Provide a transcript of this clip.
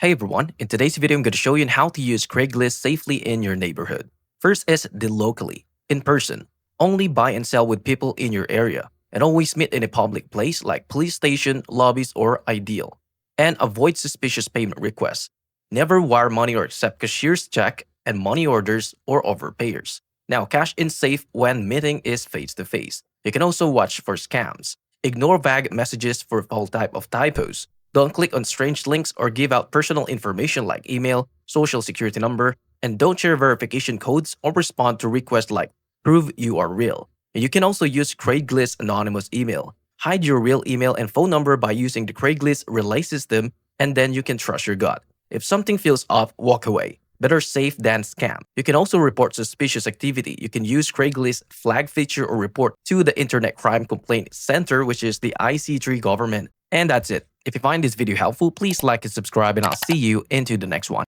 Hey everyone, in today's video I'm going to show you how to use Craigslist safely in your neighborhood. First is the locally, in person. Only buy and sell with people in your area, and always meet in a public place like police station, lobbies, or ideal. And avoid suspicious payment requests. Never wire money or accept cashier's check and money orders or overpayers. Now, cash in safe when meeting is face-to-face. You can also watch for scams. Ignore vague messages for all type of typos. Don't click on strange links or give out personal information like email, social security number, and don't share verification codes or respond to requests like prove you are real. And you can also use Craigslist anonymous email. Hide your real email and phone number by using the Craigslist relay system, and then you can trust your gut. If something feels off, walk away. Better safe than scam. You can also report suspicious activity. You can use Craigslist flag feature or report to the Internet Crime Complaint Center, which is the IC3 government. And that's it. If you find this video helpful, please like and subscribe, and I'll see you into the next one.